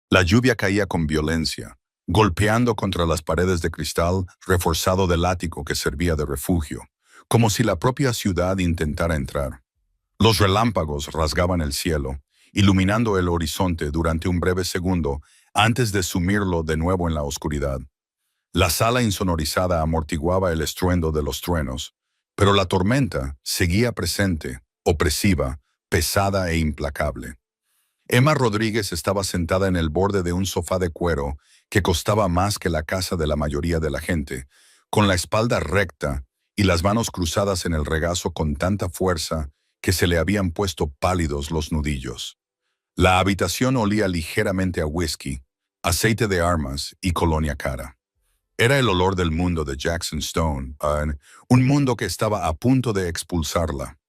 La lluvia caía con violencia, golpeando contra las paredes de cristal reforzado del ático que servía de refugio, como si la propia ciudad intentara entrar. Los relámpagos rasgaban el cielo, iluminando el horizonte durante un breve segundo antes de sumirlo de nuevo en la oscuridad. La sala insonorizada amortiguaba el estruendo de los truenos, pero la tormenta seguía presente, opresiva, pesada e implacable. Emma Rodríguez estaba sentada en el borde de un sofá de cuero que costaba más que la casa de la mayoría de la gente, con la espalda recta y las manos cruzadas en el regazo con tanta fuerza que se le habían puesto pálidos los nudillos. La habitación olía ligeramente a whisky, aceite de armas y colonia cara. Era el olor del mundo de Jackson Stone, un mundo que estaba a punto de expulsarla.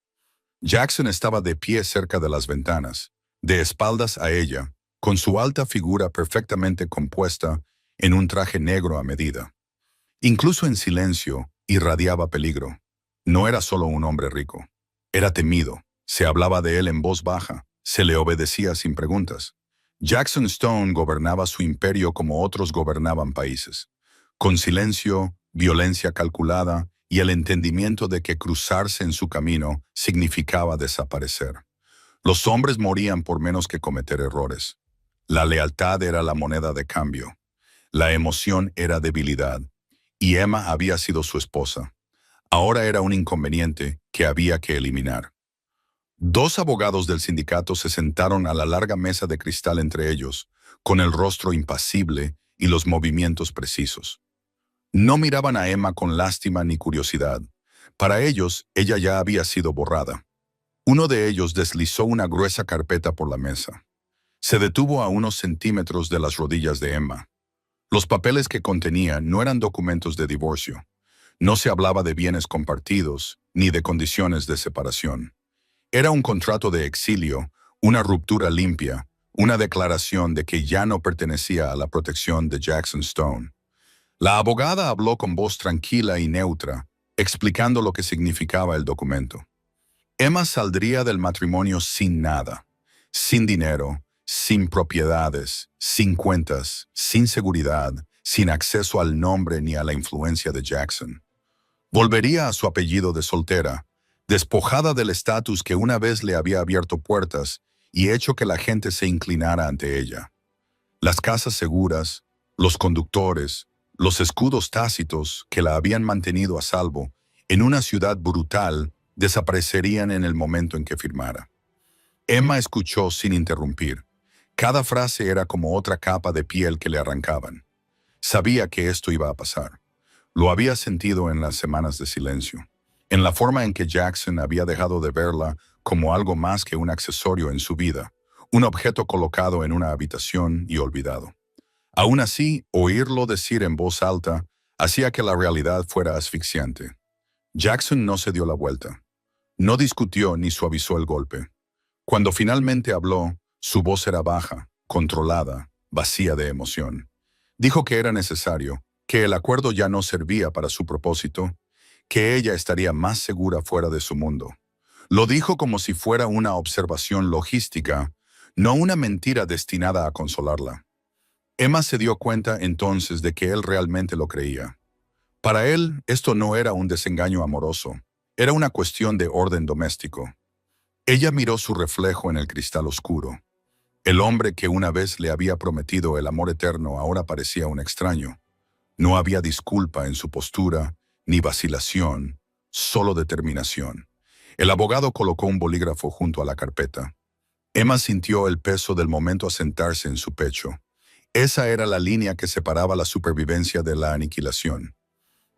Jackson estaba de pie cerca de las ventanas, de espaldas a ella, con su alta figura perfectamente compuesta en un traje negro a medida. Incluso en silencio, irradiaba peligro. No era solo un hombre rico. Era temido. Se hablaba de él en voz baja. Se le obedecía sin preguntas. Jackson Stone gobernaba su imperio como otros gobernaban países, con silencio, violencia calculada y el entendimiento de que cruzarse en su camino significaba desaparecer. Los hombres morían por menos que cometer errores. La lealtad era la moneda de cambio. La emoción era debilidad. Y Emma había sido su esposa. Ahora era un inconveniente que había que eliminar. Dos abogados del sindicato se sentaron a la larga mesa de cristal entre ellos, con el rostro impasible y los movimientos precisos. No miraban a Emma con lástima ni curiosidad. Para ellos, ella ya había sido borrada. Uno de ellos deslizó una gruesa carpeta por la mesa. Se detuvo a unos centímetros de las rodillas de Emma. Los papeles que contenía no eran documentos de divorcio. No se hablaba de bienes compartidos, ni de condiciones de separación. Era un contrato de exilio, una ruptura limpia, una declaración de que ya no pertenecía a la protección de Jackson Stone. La abogada habló con voz tranquila y neutra, explicando lo que significaba el documento. Emma saldría del matrimonio sin nada, sin dinero, sin propiedades, sin cuentas, sin seguridad, sin acceso al nombre ni a la influencia de Jackson. Volvería a su apellido de soltera, despojada del estatus que una vez le había abierto puertas y hecho que la gente se inclinara ante ella. Las casas seguras, los conductores, los escudos tácitos que la habían mantenido a salvo en una ciudad brutal desaparecerían en el momento en que firmara. Emma escuchó sin interrumpir. Cada frase era como otra capa de piel que le arrancaban. Sabía que esto iba a pasar. Lo había sentido en las semanas de silencio, en la forma en que Jackson había dejado de verla como algo más que un accesorio en su vida, un objeto colocado en una habitación y olvidado. Aún así, oírlo decir en voz alta hacía que la realidad fuera asfixiante. Jackson no se dio la vuelta. No discutió ni suavizó el golpe. Cuando finalmente habló, su voz era baja, controlada, vacía de emoción. Dijo que era necesario, que el acuerdo ya no servía para su propósito, que ella estaría más segura fuera de su mundo. Lo dijo como si fuera una observación logística, no una mentira destinada a consolarla. Emma se dio cuenta entonces de que él realmente lo creía. Para él, esto no era un desengaño amoroso, era una cuestión de orden doméstico. Ella miró su reflejo en el cristal oscuro. El hombre que una vez le había prometido el amor eterno ahora parecía un extraño. No había disculpa en su postura, ni vacilación, solo determinación. El abogado colocó un bolígrafo junto a la carpeta. Emma sintió el peso del momento asentarse en su pecho. Esa era la línea que separaba la supervivencia de la aniquilación.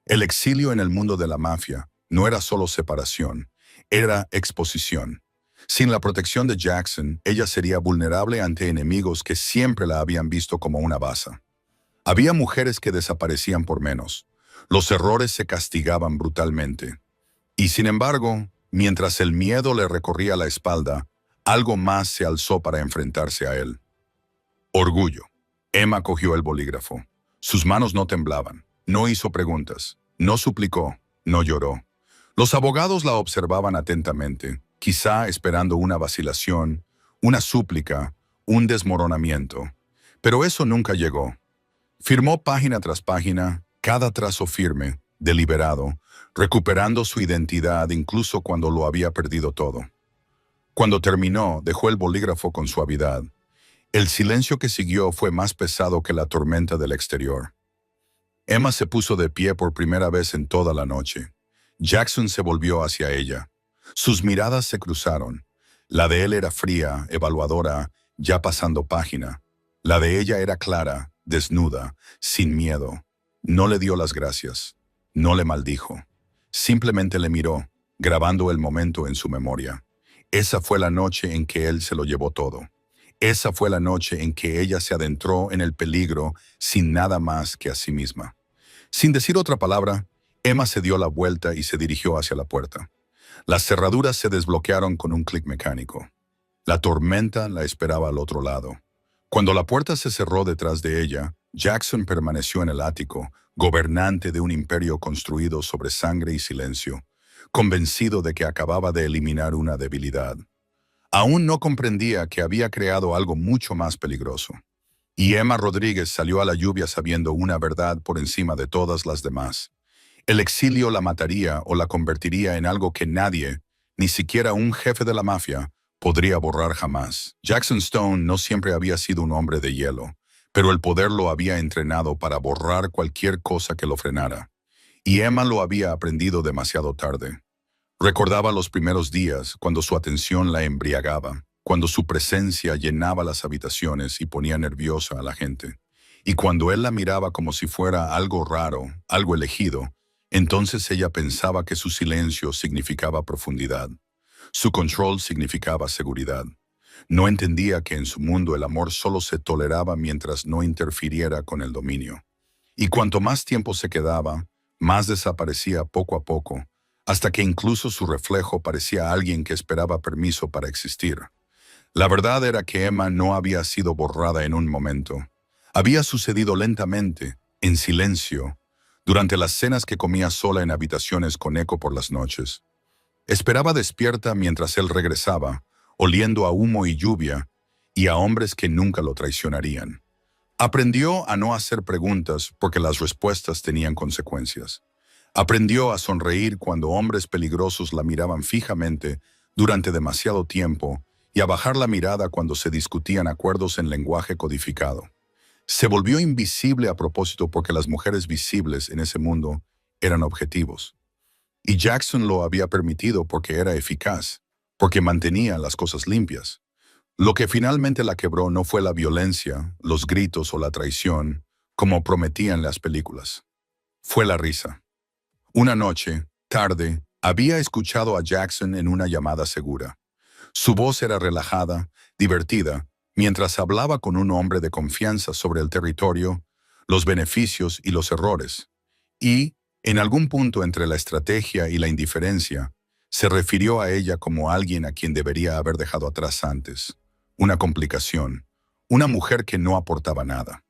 El exilio en el mundo de la mafia no era solo separación, era exposición. Sin la protección de Jackson, ella sería vulnerable ante enemigos que siempre la habían visto como una baza. Había mujeres que desaparecían por menos. Los errores se castigaban brutalmente. Y sin embargo, mientras el miedo le recorría la espalda, algo más se alzó para enfrentarse a él. Orgullo. Emma cogió el bolígrafo. Sus manos no temblaban. No hizo preguntas. No suplicó. No lloró. Los abogados la observaban atentamente, quizá esperando una vacilación, una súplica, un desmoronamiento. Pero eso nunca llegó. Firmó página tras página, cada trazo firme, deliberado, recuperando su identidad incluso cuando lo había perdido todo. Cuando terminó, dejó el bolígrafo con suavidad. El silencio que siguió fue más pesado que la tormenta del exterior. Emma se puso de pie por primera vez en toda la noche. Jackson se volvió hacia ella. Sus miradas se cruzaron. La de él era fría, evaluadora, ya pasando página. La de ella era clara, desnuda, sin miedo. No le dio las gracias. No le maldijo. Simplemente le miró, grabando el momento en su memoria. Esa fue la noche en que él se lo llevó todo. Esa fue la noche en que ella se adentró en el peligro sin nada más que a sí misma. Sin decir otra palabra, Emma se dio la vuelta y se dirigió hacia la puerta. Las cerraduras se desbloquearon con un clic mecánico. La tormenta la esperaba al otro lado. Cuando la puerta se cerró detrás de ella, Jackson permaneció en el ático, gobernante de un imperio construido sobre sangre y silencio, convencido de que acababa de eliminar una debilidad. Aún no comprendía que había creado algo mucho más peligroso. Y Emma Rodríguez salió a la lluvia sabiendo una verdad por encima de todas las demás. El exilio la mataría o la convertiría en algo que nadie, ni siquiera un jefe de la mafia, podría borrar jamás. Jackson Stone no siempre había sido un hombre de hielo, pero el poder lo había entrenado para borrar cualquier cosa que lo frenara. Y Emma lo había aprendido demasiado tarde. Recordaba los primeros días, cuando su atención la embriagaba, cuando su presencia llenaba las habitaciones y ponía nerviosa a la gente. Y cuando él la miraba como si fuera algo raro, algo elegido, entonces ella pensaba que su silencio significaba profundidad. Su control significaba seguridad. No entendía que en su mundo el amor solo se toleraba mientras no interfiriera con el dominio. Y cuanto más tiempo se quedaba, más desaparecía poco a poco, hasta que incluso su reflejo parecía alguien que esperaba permiso para existir. La verdad era que Emma no había sido borrada en un momento. Había sucedido lentamente, en silencio, durante las cenas que comía sola en habitaciones con eco por las noches. Esperaba despierta mientras él regresaba, oliendo a humo y lluvia, y a hombres que nunca lo traicionarían. Aprendió a no hacer preguntas porque las respuestas tenían consecuencias. Aprendió a sonreír cuando hombres peligrosos la miraban fijamente durante demasiado tiempo y a bajar la mirada cuando se discutían acuerdos en lenguaje codificado. Se volvió invisible a propósito porque las mujeres visibles en ese mundo eran objetivos. Y Jackson lo había permitido porque era eficaz, porque mantenía las cosas limpias. Lo que finalmente la quebró no fue la violencia, los gritos o la traición, como prometían las películas. Fue la risa. Una noche, tarde, había escuchado a Jackson en una llamada segura. Su voz era relajada, divertida, mientras hablaba con un hombre de confianza sobre el territorio, los beneficios y los errores. Y, en algún punto entre la estrategia y la indiferencia, se refirió a ella como alguien a quien debería haber dejado atrás antes. Una complicación, una mujer que no aportaba nada.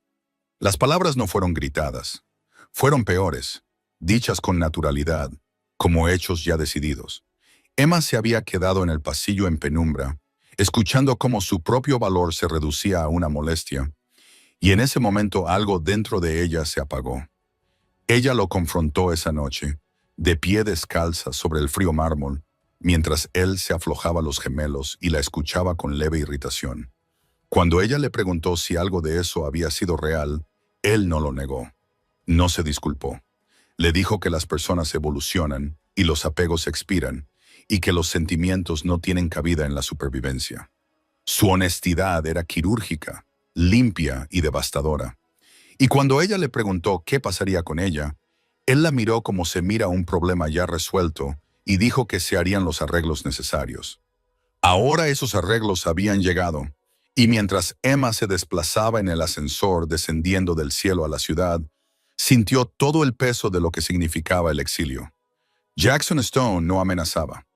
Las palabras no fueron gritadas. Fueron peores, dichas con naturalidad, como hechos ya decididos. Emma se había quedado en el pasillo en penumbra, escuchando cómo su propio valor se reducía a una molestia, y en ese momento algo dentro de ella se apagó. Ella lo confrontó esa noche, de pie descalza sobre el frío mármol, mientras él se aflojaba los gemelos y la escuchaba con leve irritación. Cuando ella le preguntó si algo de eso había sido real, él no lo negó. No se disculpó. Le dijo que las personas evolucionan y los apegos expiran, y que los sentimientos no tienen cabida en la supervivencia. Su honestidad era quirúrgica, limpia y devastadora. Y cuando ella le preguntó qué pasaría con ella, él la miró como se mira un problema ya resuelto y dijo que se harían los arreglos necesarios. Ahora esos arreglos habían llegado, y mientras Emma se desplazaba en el ascensor descendiendo del cielo a la ciudad, sintió todo el peso de lo que significaba el exilio. Jackson Stone no amenazaba.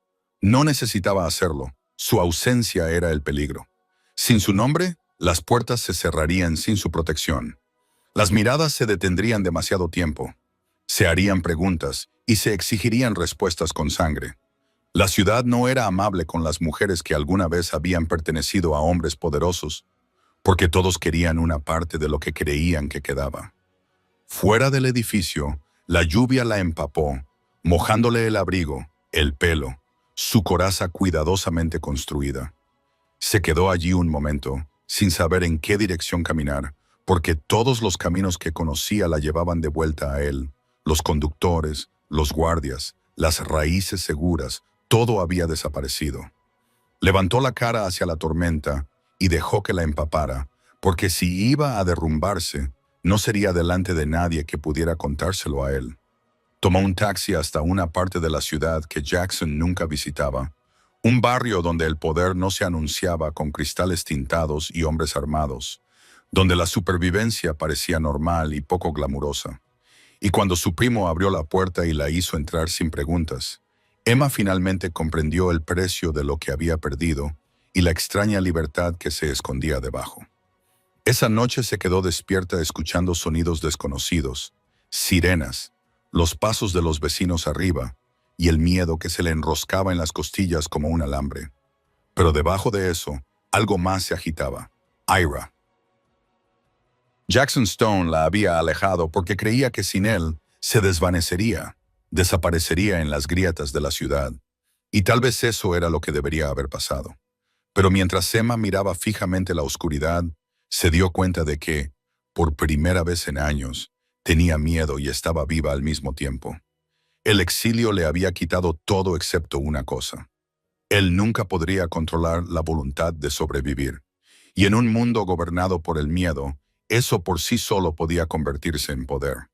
No necesitaba hacerlo. Su ausencia era el peligro. Sin su nombre, las puertas se cerrarían sin su protección. Las miradas se detendrían demasiado tiempo. Se harían preguntas y se exigirían respuestas con sangre. La ciudad no era amable con las mujeres que alguna vez habían pertenecido a hombres poderosos. porque todos querían una parte de lo que creían que quedaba. Fuera del edificio, la lluvia la empapó, mojándole el abrigo, el pelo, su coraza cuidadosamente construida. Se quedó allí un momento, sin saber en qué dirección caminar, porque todos los caminos que conocía la llevaban de vuelta a él. Los conductores, los guardias, las raíces seguras, todo había desaparecido. Levantó la cara hacia la tormenta y dejó que la empapara, porque si iba a derrumbarse, no sería delante de nadie que pudiera contárselo a él. Tomó un taxi hasta una parte de la ciudad que Jackson nunca visitaba, un barrio donde el poder no se anunciaba con cristales tintados y hombres armados, donde la supervivencia parecía normal y poco glamurosa. Y cuando su primo abrió la puerta y la hizo entrar sin preguntas, Emma finalmente comprendió el precio de lo que había perdido y la extraña libertad que se escondía debajo. Esa noche se quedó despierta escuchando sonidos desconocidos, sirenas, los pasos de los vecinos arriba y el miedo que se le enroscaba en las costillas como un alambre. Pero debajo de eso, algo más se agitaba: Ira. Jackson Stone la había alejado porque creía que sin él se desvanecería, desaparecería en las grietas de la ciudad. Y tal vez eso era lo que debería haber pasado. Pero mientras Emma miraba fijamente la oscuridad, se dio cuenta de que, por primera vez en años, tenía miedo y estaba viva al mismo tiempo. El exilio le había quitado todo excepto una cosa. Él nunca podría controlar la voluntad de sobrevivir. Y en un mundo gobernado por el miedo, eso por sí solo podía convertirse en poder.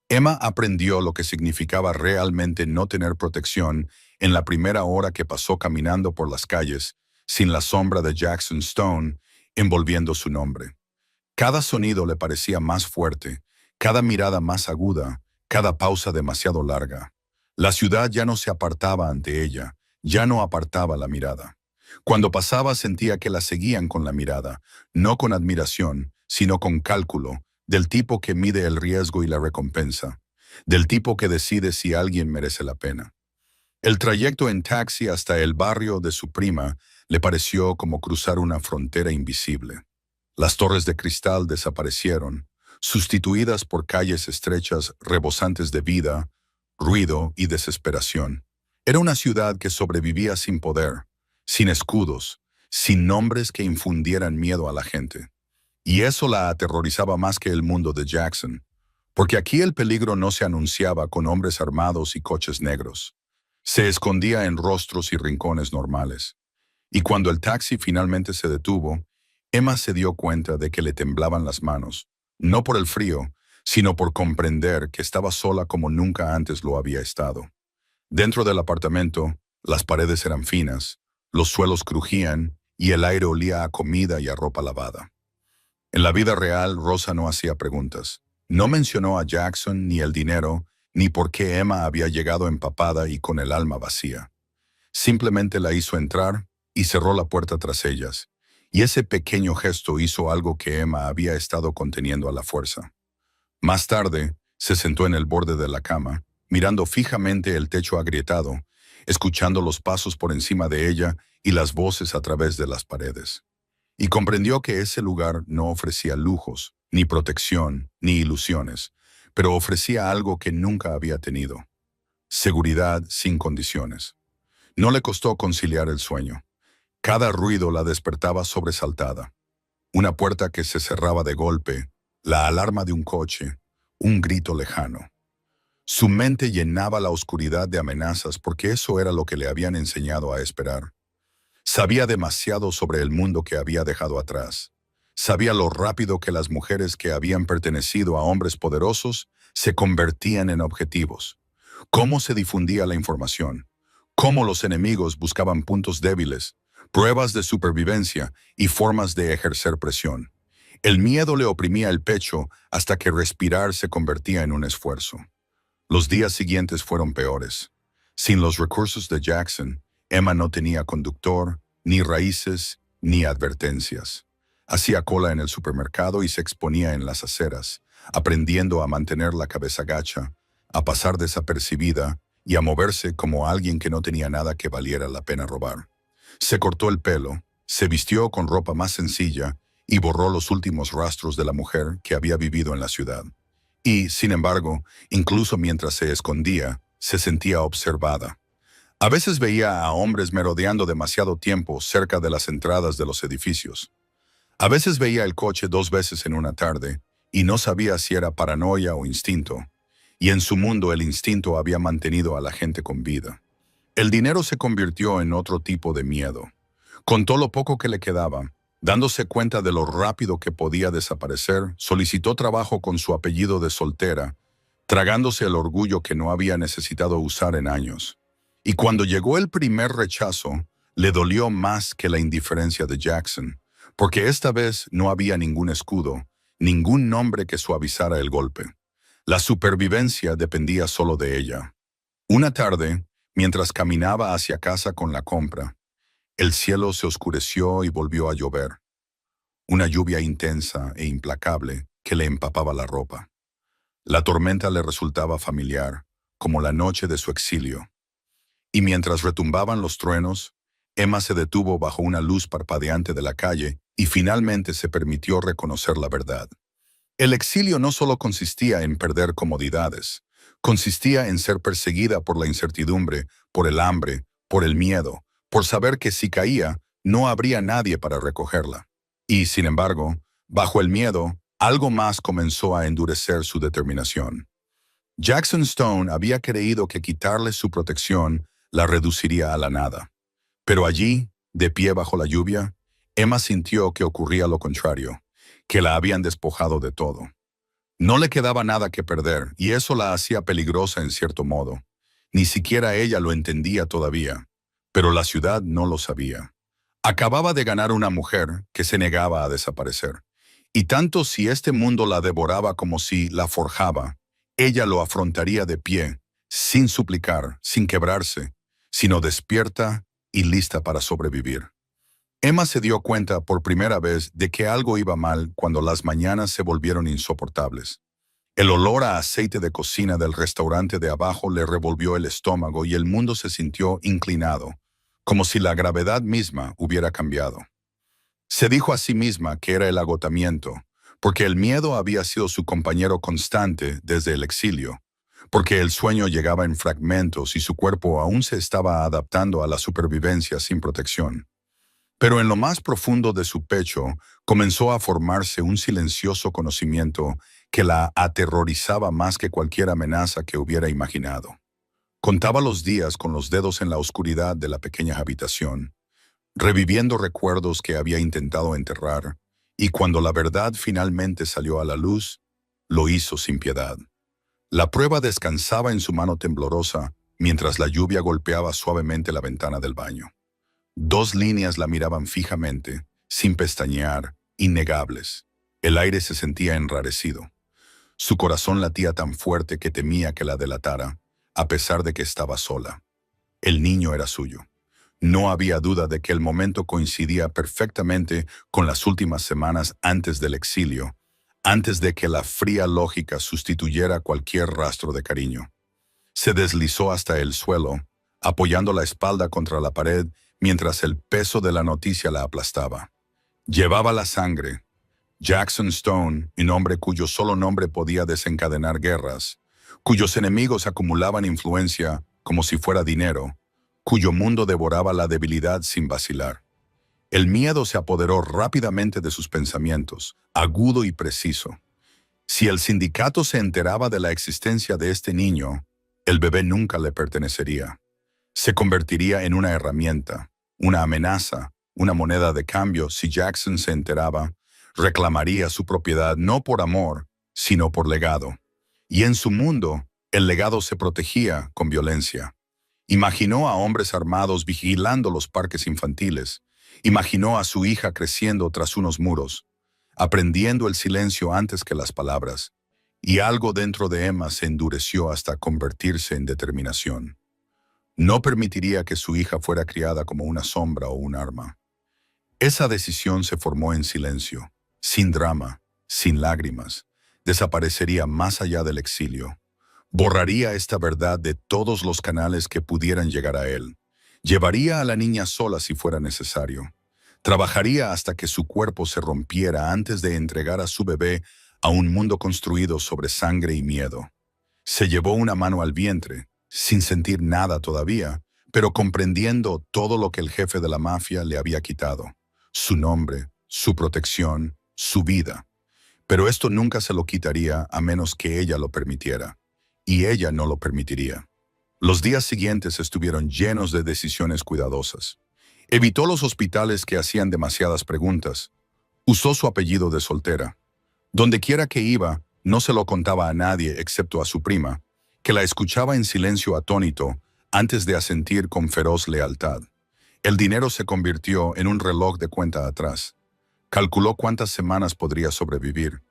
Emma aprendió lo que significaba realmente no tener protección en la primera hora que pasó caminando por las calles, sin la sombra de Jackson Stone envolviendo su nombre. Cada sonido le parecía más fuerte, cada mirada más aguda, cada pausa demasiado larga. La ciudad ya no se apartaba ante ella, ya no apartaba la mirada. Cuando pasaba sentía que la seguían con la mirada, no con admiración, sino con cálculo, del tipo que mide el riesgo y la recompensa, del tipo que decide si alguien merece la pena. El trayecto en taxi hasta el barrio de su prima le pareció como cruzar una frontera invisible. Las torres de cristal desaparecieron, sustituidas por calles estrechas rebosantes de vida, ruido y desesperación. Era una ciudad que sobrevivía sin poder, sin escudos, sin nombres que infundieran miedo a la gente. Y eso la aterrorizaba más que el mundo de Jackson, porque aquí el peligro no se anunciaba con hombres armados y coches negros. Se escondía en rostros y rincones normales. Y cuando el taxi finalmente se detuvo, Emma se dio cuenta de que le temblaban las manos, no por el frío, sino por comprender que estaba sola como nunca antes lo había estado. Dentro del apartamento, las paredes eran finas, los suelos crujían y el aire olía a comida y a ropa lavada. En la vida real, Rosa no hacía preguntas. No mencionó a Jackson ni el dinero, ni por qué Emma había llegado empapada y con el alma vacía. Simplemente la hizo entrar y cerró la puerta tras ellas, y ese pequeño gesto hizo algo que Emma había estado conteniendo a la fuerza. Más tarde, se sentó en el borde de la cama, mirando fijamente el techo agrietado, escuchando los pasos por encima de ella y las voces a través de las paredes. Y comprendió que ese lugar no ofrecía lujos, ni protección, ni ilusiones, pero ofrecía algo que nunca había tenido: seguridad sin condiciones. No le costó conciliar el sueño. Cada ruido la despertaba sobresaltada. Una puerta que se cerraba de golpe, la alarma de un coche, un grito lejano. Su mente llenaba la oscuridad de amenazas porque eso era lo que le habían enseñado a esperar. Sabía demasiado sobre el mundo que había dejado atrás. Sabía lo rápido que las mujeres que habían pertenecido a hombres poderosos se convertían en objetivos. Cómo se difundía la información. Cómo los enemigos buscaban puntos débiles, pruebas de supervivencia y formas de ejercer presión. El miedo le oprimía el pecho hasta que respirar se convertía en un esfuerzo. Los días siguientes fueron peores. Sin los recursos de Jackson, Emma no tenía conductor, ni raíces, ni advertencias. Hacía cola en el supermercado y se exponía en las aceras, aprendiendo a mantener la cabeza gacha, a pasar desapercibida y a moverse como alguien que no tenía nada que valiera la pena robar. Se cortó el pelo, se vistió con ropa más sencilla y borró los últimos rastros de la mujer que había vivido en la ciudad. Y, sin embargo, incluso mientras se escondía, se sentía observada. A veces veía a hombres merodeando demasiado tiempo cerca de las entradas de los edificios. A veces veía el coche 2 veces en una tarde y no sabía si era paranoia o instinto. Y en su mundo el instinto había mantenido a la gente con vida. El dinero se convirtió en otro tipo de miedo. Contó lo poco que le quedaba. Dándose cuenta de lo rápido que podía desaparecer, solicitó trabajo con su apellido de soltera, tragándose el orgullo que no había necesitado usar en años. Y cuando llegó el primer rechazo, le dolió más que la indiferencia de Jackson, porque esta vez no había ningún escudo, ningún nombre que suavizara el golpe. La supervivencia dependía solo de ella. Una tarde, mientras caminaba hacia casa con la compra, el cielo se oscureció y volvió a llover. Una lluvia intensa e implacable que le empapaba la ropa. La tormenta le resultaba familiar, como la noche de su exilio. Y mientras retumbaban los truenos, Emma se detuvo bajo una luz parpadeante de la calle y finalmente se permitió reconocer la verdad. El exilio no solo consistía en perder comodidades, consistía en ser perseguida por la incertidumbre, por el hambre, por el miedo, por saber que si caía, no habría nadie para recogerla. Y, sin embargo, bajo el miedo, algo más comenzó a endurecer su determinación. Jackson Stone había creído que quitarle su protección la reduciría a la nada. Pero allí, de pie bajo la lluvia, Emma sintió que ocurría lo contrario, que la habían despojado de todo. No le quedaba nada que perder, y eso la hacía peligrosa en cierto modo. Ni siquiera ella lo entendía todavía, pero la ciudad no lo sabía. Acababa de ganar una mujer que se negaba a desaparecer, y tanto si este mundo la devoraba como si la forjaba, ella lo afrontaría de pie, sin suplicar, sin quebrarse, sino despierta y lista para sobrevivir. Emma se dio cuenta por primera vez de que algo iba mal cuando las mañanas se volvieron insoportables. El olor a aceite de cocina del restaurante de abajo le revolvió el estómago y el mundo se sintió inclinado, como si la gravedad misma hubiera cambiado. Se dijo a sí misma que era el agotamiento, porque el miedo había sido su compañero constante desde el exilio, porque el sueño llegaba en fragmentos y su cuerpo aún se estaba adaptando a la supervivencia sin protección. Pero en lo más profundo de su pecho comenzó a formarse un silencioso conocimiento que la aterrorizaba más que cualquier amenaza que hubiera imaginado. Contaba los días con los dedos en la oscuridad de la pequeña habitación, reviviendo recuerdos que había intentado enterrar, y cuando la verdad finalmente salió a la luz, lo hizo sin piedad. La prueba descansaba en su mano temblorosa mientras la lluvia golpeaba suavemente la ventana del baño. 2 líneas la miraban fijamente, sin pestañear, innegables. El aire se sentía enrarecido. Su corazón latía tan fuerte que temía que la delatara, a pesar de que estaba sola. El niño era suyo. No había duda de que el momento coincidía perfectamente con las últimas semanas antes del exilio, antes de que la fría lógica sustituyera cualquier rastro de cariño. Se deslizó hasta el suelo, apoyando la espalda contra la pared mientras el peso de la noticia la aplastaba. Llevaba la sangre. Jackson Stone, un hombre cuyo solo nombre podía desencadenar guerras, cuyos enemigos acumulaban influencia como si fuera dinero, cuyo mundo devoraba la debilidad sin vacilar. El miedo se apoderó rápidamente de sus pensamientos, agudo y preciso. Si el sindicato se enteraba de la existencia de este niño, el bebé nunca le pertenecería. Se convertiría en una herramienta, una amenaza, una moneda de cambio. Si Jackson se enteraba, reclamaría su propiedad no por amor, sino por legado. Y en su mundo, el legado se protegía con violencia. Imaginó a hombres armados vigilando los parques infantiles. Imaginó a su hija creciendo tras unos muros, aprendiendo el silencio antes que las palabras. Y algo dentro de Emma se endureció hasta convertirse en determinación. No permitiría que su hija fuera criada como una sombra o un arma. Esa decisión se formó en silencio, sin drama, sin lágrimas. Desaparecería más allá del exilio. Borraría esta verdad de todos los canales que pudieran llegar a él. Llevaría a la niña sola si fuera necesario. Trabajaría hasta que su cuerpo se rompiera antes de entregar a su bebé a un mundo construido sobre sangre y miedo. Se llevó una mano al vientre, sin sentir nada todavía, pero comprendiendo todo lo que el jefe de la mafia le había quitado: su nombre, su protección, su vida. Pero esto nunca se lo quitaría a menos que ella lo permitiera, y ella no lo permitiría. Los días siguientes estuvieron llenos de decisiones cuidadosas. Evitó los hospitales que hacían demasiadas preguntas. Usó su apellido de soltera. Donde quiera que iba, no se lo contaba a nadie excepto a su prima, que la escuchaba en silencio atónito antes de asentir con feroz lealtad. El dinero se convirtió en un reloj de cuenta atrás. Calculó cuántas semanas podría sobrevivir,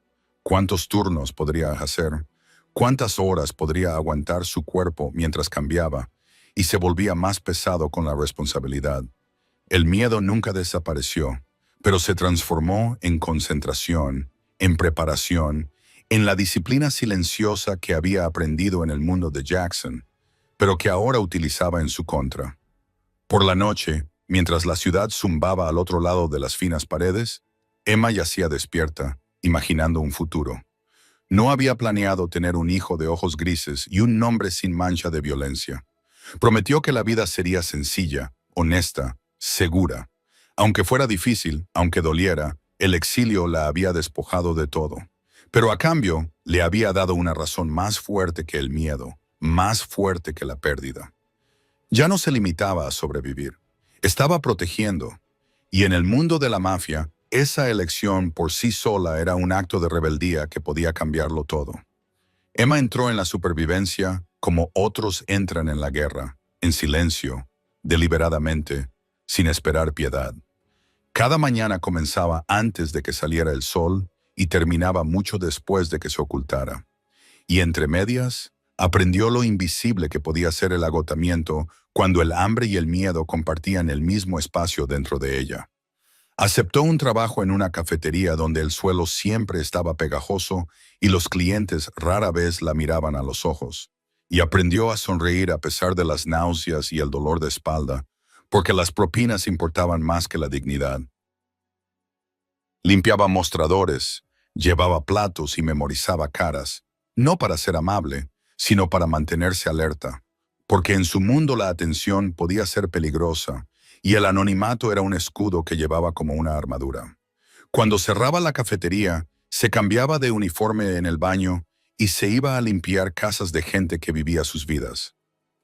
cuántos turnos podría hacer, cuántas horas podría aguantar su cuerpo mientras cambiaba, y se volvía más pesado con la responsabilidad. El miedo nunca desapareció, pero se transformó en concentración, en preparación, en la disciplina silenciosa que había aprendido en el mundo de Jackson, pero que ahora utilizaba en su contra. Por la noche, mientras la ciudad zumbaba al otro lado de las finas paredes, Emma yacía despierta, imaginando un futuro. No había planeado tener un hijo de ojos grises y un nombre sin mancha de violencia. Prometió que la vida sería sencilla, honesta, segura. Aunque fuera difícil, aunque doliera, el exilio la había despojado de todo. Pero a cambio, le había dado una razón más fuerte que el miedo, más fuerte que la pérdida. Ya no se limitaba a sobrevivir. Estaba protegiendo. Y en el mundo de la mafia, esa elección por sí sola era un acto de rebeldía que podía cambiarlo todo. Emma entró en la supervivencia como otros entran en la guerra, en silencio, deliberadamente, sin esperar piedad. Cada mañana comenzaba antes de que saliera el sol y terminaba mucho después de que se ocultara. Y entre medias, aprendió lo invisible que podía ser el agotamiento cuando el hambre y el miedo compartían el mismo espacio dentro de ella. Aceptó un trabajo en una cafetería donde el suelo siempre estaba pegajoso y los clientes rara vez la miraban a los ojos. Y aprendió a sonreír a pesar de las náuseas y el dolor de espalda, porque las propinas importaban más que la dignidad. Limpiaba mostradores, llevaba platos y memorizaba caras, no para ser amable, sino para mantenerse alerta, porque en su mundo la atención podía ser peligrosa y el anonimato era un escudo que llevaba como una armadura. Cuando cerraba la cafetería, se cambiaba de uniforme en el baño y se iba a limpiar casas de gente que vivía sus vidas.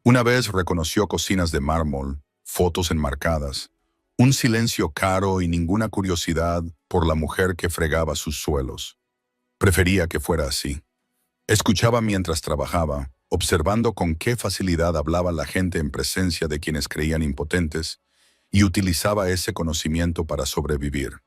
Una vez reconoció cocinas de mármol, fotos enmarcadas, un silencio caro y ninguna curiosidad por la mujer que fregaba sus suelos. Prefería que fuera así. Escuchaba mientras trabajaba, observando con qué facilidad hablaba la gente en presencia de quienes creían impotentes, y utilizaba ese conocimiento para sobrevivir.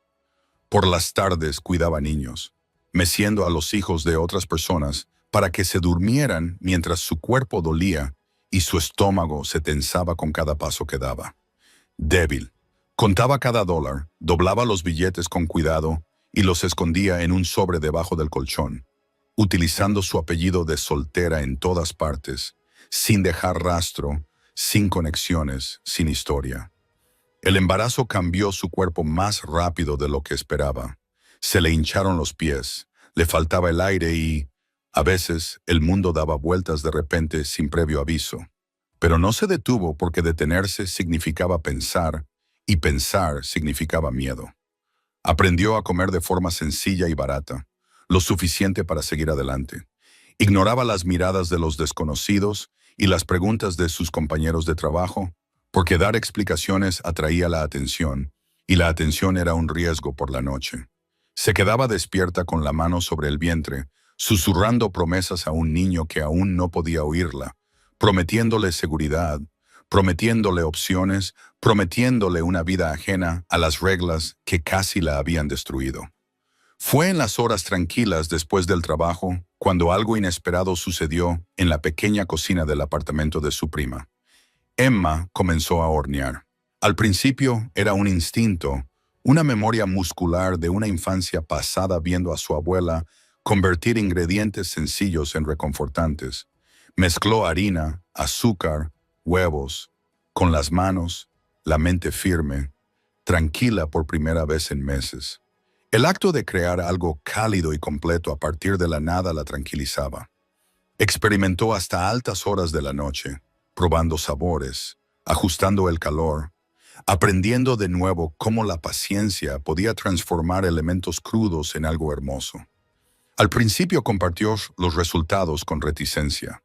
Por las tardes cuidaba niños, meciendo a los hijos de otras personas para que se durmieran mientras su cuerpo dolía y su estómago se tensaba con cada paso que daba. Débil, contaba cada dólar, doblaba los billetes con cuidado y los escondía en un sobre debajo del colchón, utilizando su apellido de soltera en todas partes, sin dejar rastro, sin conexiones, sin historia. El embarazo cambió su cuerpo más rápido de lo que esperaba. Se le hincharon los pies, le faltaba el aire y, a veces, el mundo daba vueltas de repente sin previo aviso. Pero no se detuvo porque detenerse significaba pensar, y pensar significaba miedo. Aprendió a comer de forma sencilla y barata, lo suficiente para seguir adelante. Ignoraba las miradas de los desconocidos y las preguntas de sus compañeros de trabajo, porque dar explicaciones atraía la atención, y la atención era un riesgo por la noche. Se quedaba despierta con la mano sobre el vientre, susurrando promesas a un niño que aún no podía oírla, prometiéndole seguridad, prometiéndole opciones, prometiéndole una vida ajena a las reglas que casi la habían destruido. Fue en las horas tranquilas después del trabajo cuando algo inesperado sucedió en la pequeña cocina del apartamento de su prima. Emma comenzó a hornear. Al principio era un instinto, una memoria muscular de una infancia pasada viendo a su abuela convertir ingredientes sencillos en reconfortantes. Mezcló harina, azúcar, huevos, con las manos, la mente firme. tranquila por primera vez en meses. El acto de crear algo cálido y completo a partir de la nada la tranquilizaba. Experimentó hasta altas horas de la noche, probando sabores, ajustando el calor, aprendiendo de nuevo cómo la paciencia podía transformar elementos crudos en algo hermoso. Al principio compartió los resultados con reticencia.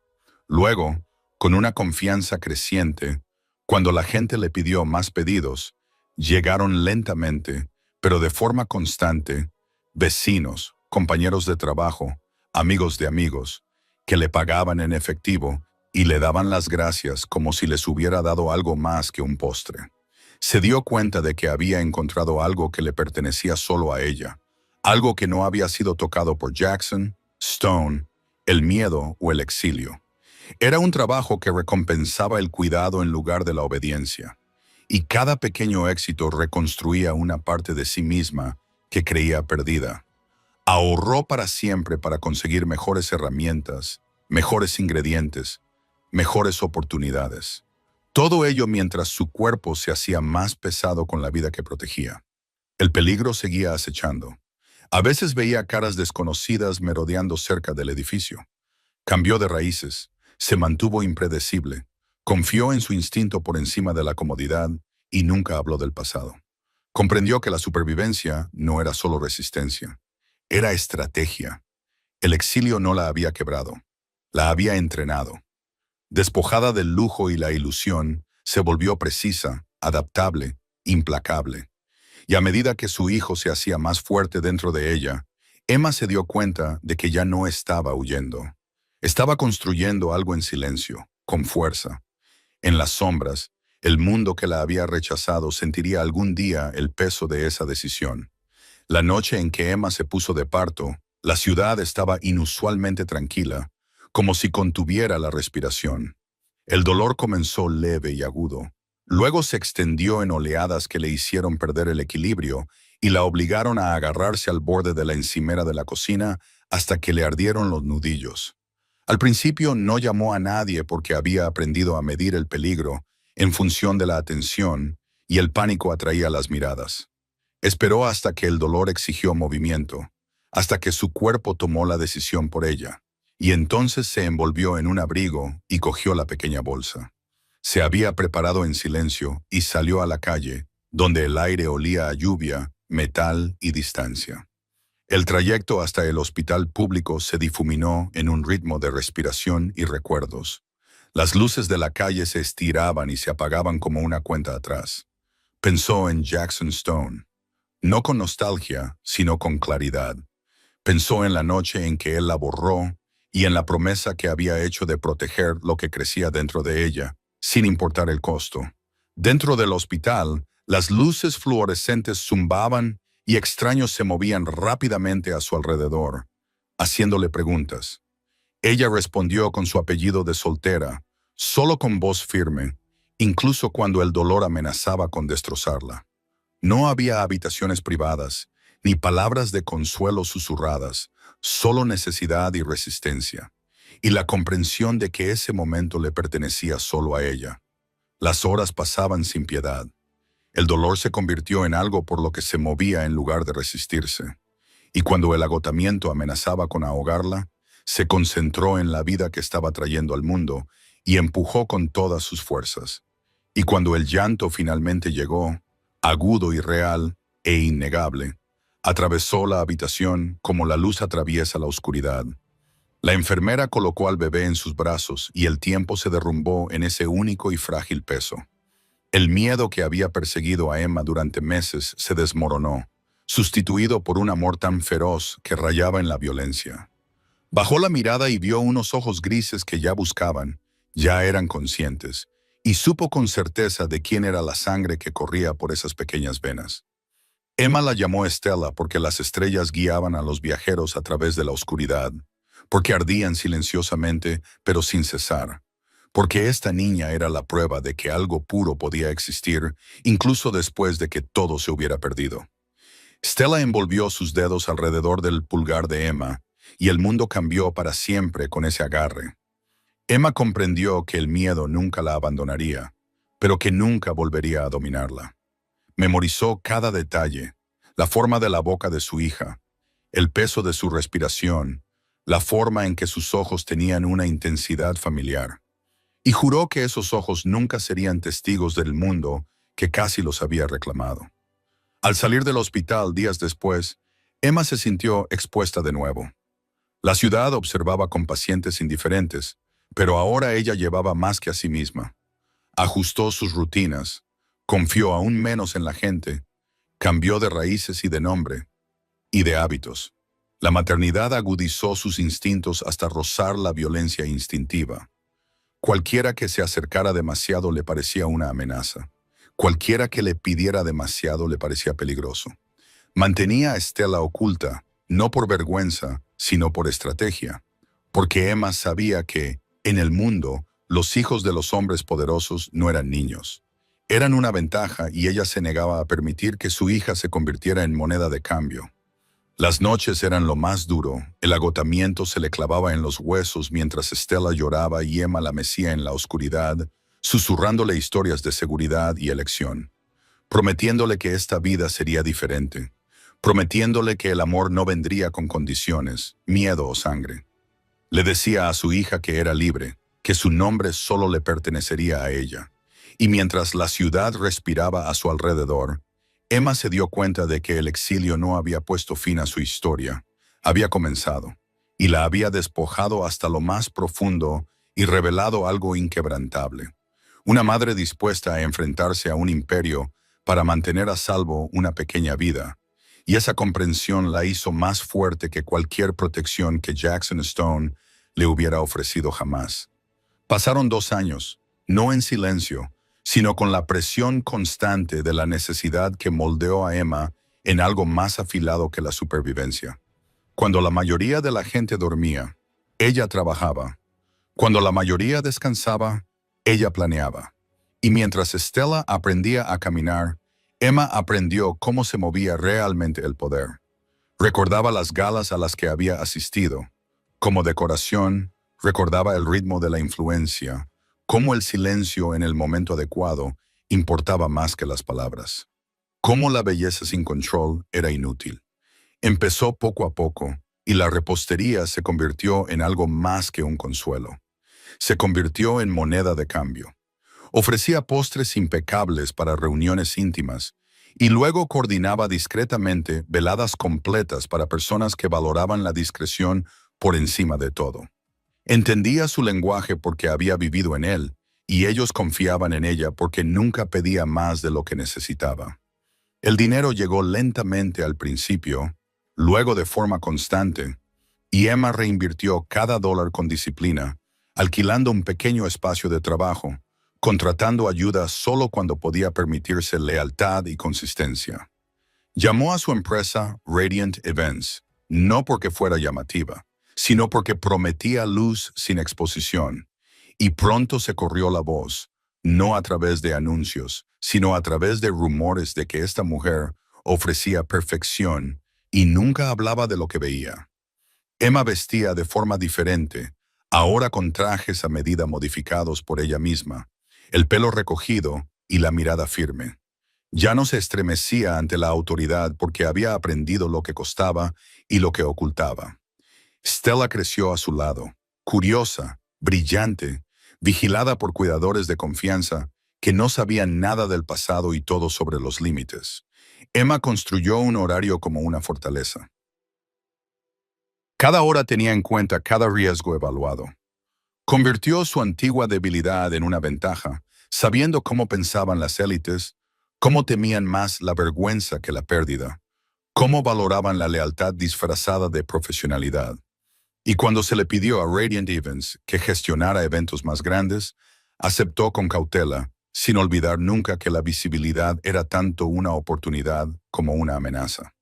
Luego, con una confianza creciente, cuando la gente le pidió más pedidos, llegaron lentamente, pero de forma constante, vecinos, compañeros de trabajo, amigos de amigos, que le pagaban en efectivo y le daban las gracias como si les hubiera dado algo más que un postre. Se dio cuenta de que había encontrado algo que le pertenecía solo a ella, algo que no había sido tocado por Jackson, Stone, el miedo o el exilio. Era un trabajo que recompensaba el cuidado en lugar de la obediencia, y cada pequeño éxito reconstruía una parte de sí misma que creía perdida. Ahorró para siempre para conseguir mejores herramientas, mejores ingredientes, mejores oportunidades. Todo ello mientras su cuerpo se hacía más pesado con la vida que protegía. El peligro seguía acechando. A veces veía caras desconocidas merodeando cerca del edificio. Cambió de raíces, se mantuvo impredecible, confió en su instinto por encima de la comodidad y nunca habló del pasado. Comprendió que la supervivencia no era solo resistencia, era estrategia. El exilio no la había quebrado, la había entrenado. Despojada del lujo y la ilusión, se volvió precisa, adaptable, implacable. Y a medida que su hijo se hacía más fuerte dentro de ella, Emma se dio cuenta de que ya no estaba huyendo. Estaba construyendo algo en silencio, con fuerza. En las sombras, el mundo que la había rechazado sentiría algún día el peso de esa decisión. La noche en que Emma se puso de parto, la ciudad estaba inusualmente tranquila, como si contuviera la respiración. El dolor comenzó leve y agudo. Luego se extendió en oleadas que le hicieron perder el equilibrio y la obligaron a agarrarse al borde de la encimera de la cocina hasta que le ardieron los nudillos. Al principio no llamó a nadie porque había aprendido a medir el peligro en función de la atención y el pánico atraía las miradas. Esperó hasta que el dolor exigió movimiento, hasta que su cuerpo tomó la decisión por ella, y entonces se envolvió en un abrigo y cogió la pequeña bolsa. Se había preparado en silencio y salió a la calle, donde el aire olía a lluvia, metal y distancia. El trayecto hasta el hospital público se difuminó en un ritmo de respiración y recuerdos. Las luces de la calle se estiraban y se apagaban como una cuenta atrás. Pensó en Jackson Stone, no con nostalgia, sino con claridad. Pensó en la noche en que él la borró y en la promesa que había hecho de proteger lo que crecía dentro de ella, sin importar el costo. Dentro del hospital, las luces fluorescentes zumbaban y extraños se movían rápidamente a su alrededor, haciéndole preguntas. Ella respondió con su apellido de soltera, solo con voz firme, incluso cuando el dolor amenazaba con destrozarla. No había habitaciones privadas, ni palabras de consuelo susurradas, solo necesidad y resistencia, y la comprensión de que ese momento le pertenecía solo a ella. Las horas pasaban sin piedad. El dolor se convirtió en algo por lo que se movía en lugar de resistirse, y cuando el agotamiento amenazaba con ahogarla, se concentró en la vida que estaba trayendo al mundo y empujó con todas sus fuerzas. Y cuando el llanto finalmente llegó, agudo y real e innegable, atravesó la habitación como la luz atraviesa la oscuridad. La enfermera colocó al bebé en sus brazos y el tiempo se derrumbó en ese único y frágil peso. El miedo que había perseguido a Emma durante meses se desmoronó, sustituido por un amor tan feroz que rayaba en la violencia. Bajó la mirada y vio unos ojos grises que ya buscaban, ya eran conscientes, y supo con certeza de quién era la sangre que corría por esas pequeñas venas. Emma la llamó Estela porque las estrellas guiaban a los viajeros a través de la oscuridad, porque ardían silenciosamente pero sin cesar, porque esta niña era la prueba de que algo puro podía existir, incluso después de que todo se hubiera perdido. Stella envolvió sus dedos alrededor del pulgar de Emma, y el mundo cambió para siempre con ese agarre. Emma comprendió que el miedo nunca la abandonaría, pero que nunca volvería a dominarla. Memorizó cada detalle, la forma de la boca de su hija, el peso de su respiración, la forma en que sus ojos tenían una intensidad familiar. Y juró que esos ojos nunca serían testigos del mundo que casi los había reclamado. Al salir del hospital días después, Emma se sintió expuesta de nuevo. La ciudad observaba con pacientes indiferentes, pero ahora ella llevaba más que a sí misma. Ajustó sus rutinas, confió aún menos en la gente, cambió de raíces y de nombre, y de hábitos. La maternidad agudizó sus instintos hasta rozar la violencia instintiva. Cualquiera que se acercara demasiado le parecía una amenaza. Cualquiera que le pidiera demasiado le parecía peligroso. Mantenía a Stella oculta, no por vergüenza, sino por estrategia, porque Emma sabía que, en el mundo, los hijos de los hombres poderosos no eran niños. Eran una ventaja y ella se negaba a permitir que su hija se convirtiera en moneda de cambio. Las noches eran lo más duro, el agotamiento se le clavaba en los huesos mientras Stella lloraba y Emma la mecía en la oscuridad, susurrándole historias de seguridad y elección, prometiéndole que esta vida sería diferente, prometiéndole que el amor no vendría con condiciones, miedo o sangre. Le decía a su hija que era libre, que su nombre solo le pertenecería a ella, y mientras la ciudad respiraba a su alrededor, Emma se dio cuenta de que el exilio no había puesto fin a su historia, había comenzado, y la había despojado hasta lo más profundo y revelado algo inquebrantable. Una madre dispuesta a enfrentarse a un imperio para mantener a salvo una pequeña vida, y esa comprensión la hizo más fuerte que cualquier protección que Jackson Stone le hubiera ofrecido jamás. Pasaron 2 años, no en silencio, sino con la presión constante de la necesidad que moldeó a Emma en algo más afilado que la supervivencia. Cuando la mayoría de la gente dormía, ella trabajaba. Cuando la mayoría descansaba, ella planeaba. Y mientras Stella aprendía a caminar, Emma aprendió cómo se movía realmente el poder. Recordaba las galas a las que había asistido. Como decoración, recordaba el ritmo de la influencia, cómo el silencio en el momento adecuado importaba más que las palabras. Cómo la belleza sin control era inútil. Empezó poco a poco, y la repostería se convirtió en algo más que un consuelo. Se convirtió en moneda de cambio. Ofrecía postres impecables para reuniones íntimas, y luego coordinaba discretamente veladas completas para personas que valoraban la discreción por encima de todo. Entendía su lenguaje porque había vivido en él, y ellos confiaban en ella porque nunca pedía más de lo que necesitaba. El dinero llegó lentamente al principio, luego de forma constante, y Emma reinvirtió cada dólar con disciplina, alquilando un pequeño espacio de trabajo, contratando ayuda solo cuando podía permitirse lealtad y consistencia. Llamó a su empresa Radiant Events, no porque fuera llamativa, sino porque prometía luz sin exposición, y pronto se corrió la voz, no a través de anuncios, sino a través de rumores de que esta mujer ofrecía perfección y nunca hablaba de lo que veía. Emma vestía de forma diferente, ahora con trajes a medida modificados por ella misma, el pelo recogido y la mirada firme. Ya no se estremecía ante la autoridad porque había aprendido lo que costaba y lo que ocultaba. Stella creció a su lado, curiosa, brillante, vigilada por cuidadores de confianza que no sabían nada del pasado y todo sobre los límites. Emma construyó un horario como una fortaleza. Cada hora tenía en cuenta cada riesgo evaluado. Convirtió su antigua debilidad en una ventaja, sabiendo cómo pensaban las élites, cómo temían más la vergüenza que la pérdida, cómo valoraban la lealtad disfrazada de profesionalidad. Y cuando se le pidió a Radiant Events que gestionara eventos más grandes, aceptó con cautela, sin olvidar nunca que la visibilidad era tanto una oportunidad como una amenaza.